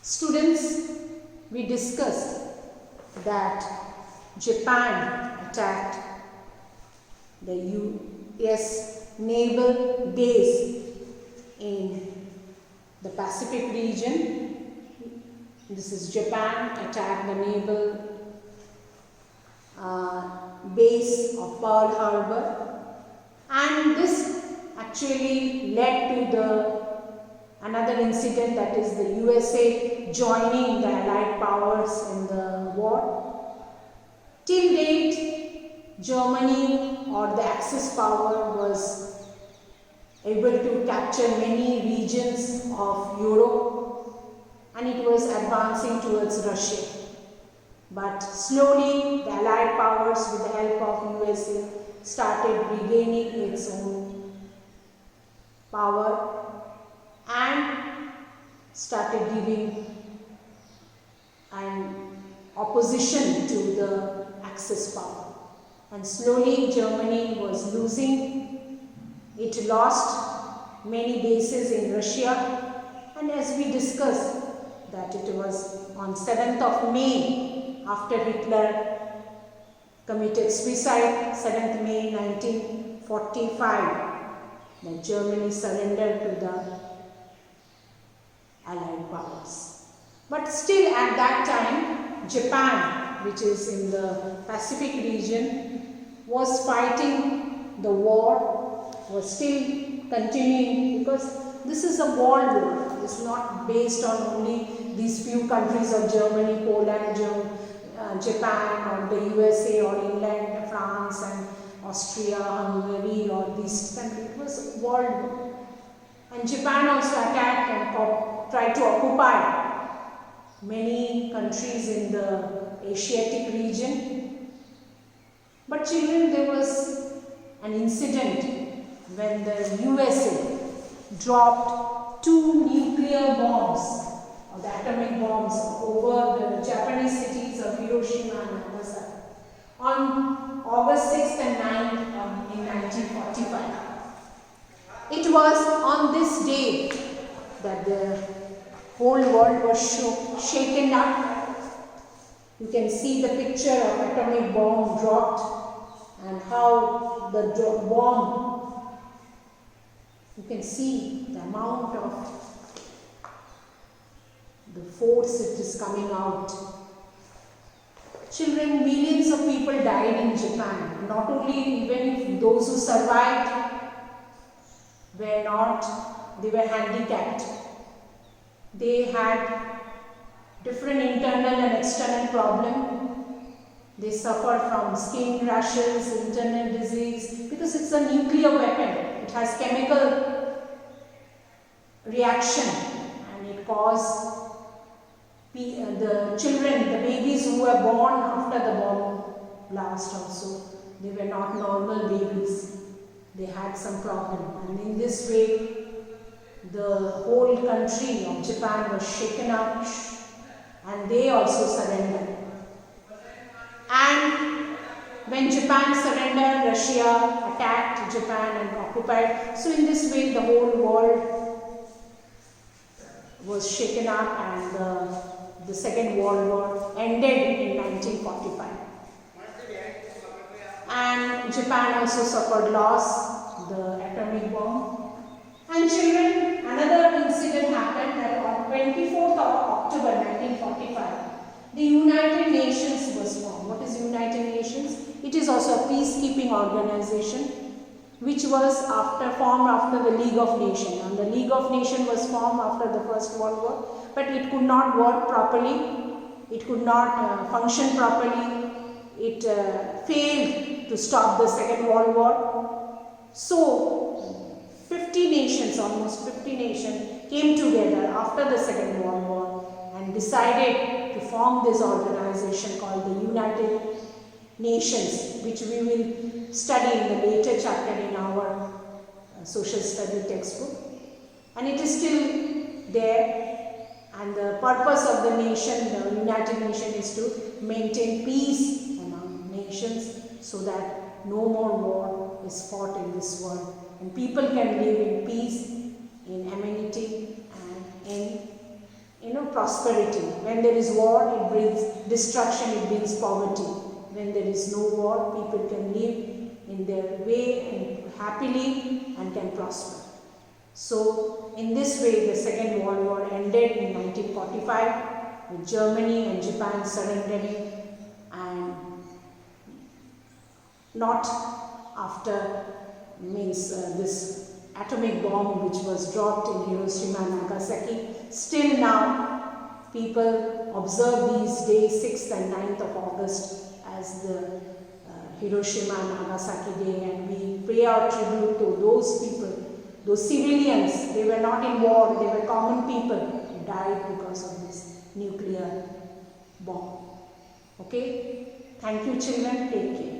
Students, we discussed that Japan attacked the US naval base in the Pacific region. This is Japan attacked the naval base of Pearl Harbor, and this actually led to another incident, that is the USA joining the Allied powers in the war. Till date, Germany or the Axis power was able to capture many regions of Europe, and it was advancing towards Russia. But slowly the Allied powers, with the help of USA, started regaining its own power and started giving an opposition to the Axis power. And slowly Germany was losing. It lost many bases in Russia, and as we discussed that it was on 7th of May, after Hitler committed suicide, 7th May 1945, that Germany surrendered to the Allied powers. But still at that time, Japan, which is in the Pacific region, was fighting the war, was still continuing, because this is a world war. It's not based on only these few countries of Germany, Poland, Japan, or the USA, or England, France, and Austria, Hungary, or these countries. It was world war. And Japan also attacked and tried to occupy many countries in the Asiatic region. But children, there was an incident when the USA dropped 2 nuclear bombs, or the atomic bombs, over the Japanese cities of Hiroshima and Nagasaki on August 6th and 9th in 1945. It was on this day that the whole world was shaken up. You can see the picture of atomic bomb dropped and how the bomb, you can see the amount of the force it is coming out. Children, millions of people died in Japan. Not only even if those who survived were not, they were handicapped. They had different internal and external problems. They suffered from skin rashes, internal disease, because it's a nuclear weapon. It has chemical reaction, and it caused the children, the babies who were born after the bomb blast also, they were not normal babies. They had some problem, and in this way the whole country of Japan was shaken up, and they also surrendered. And when Japan surrendered, Russia attacked Japan and occupied. So in this way the whole world was shaken up, and the Second World War ended in 1945. And Japan also suffered loss, the atomic bomb. And children, another incident happened that on 24th of October 1945, the United Nations was formed. What is United Nations? It is also a peacekeeping organization which was formed after the League of Nations. And the League of Nations was formed after the First World War, but it could not work properly. It could not function properly. It failed to stop the Second World War. So 50 nations, almost 50 nations, came together after the Second World War and decided to form this organization called the United Nations, which we will study in the later chapter in our social study textbook. And it is still there, and the purpose of the nation, the United Nations, is to maintain peace among nations so that no more war is fought in this world, and people can live in peace, in amenity, and in prosperity. When there is war, it brings destruction, it brings poverty. When there is no war, people can live in their way and happily and can prosper. So, in this way, the Second World War ended in 1945 with Germany and Japan surrendering, and not after this atomic bomb which was dropped in Hiroshima and Nagasaki. Still now, people observe these days, 6th and 9th of August, as the Hiroshima and Nagasaki Day, and we pay our tribute to those people, those civilians. They were not in war, they were common people who died because of this nuclear bomb. Okay? Thank you, children. Take care.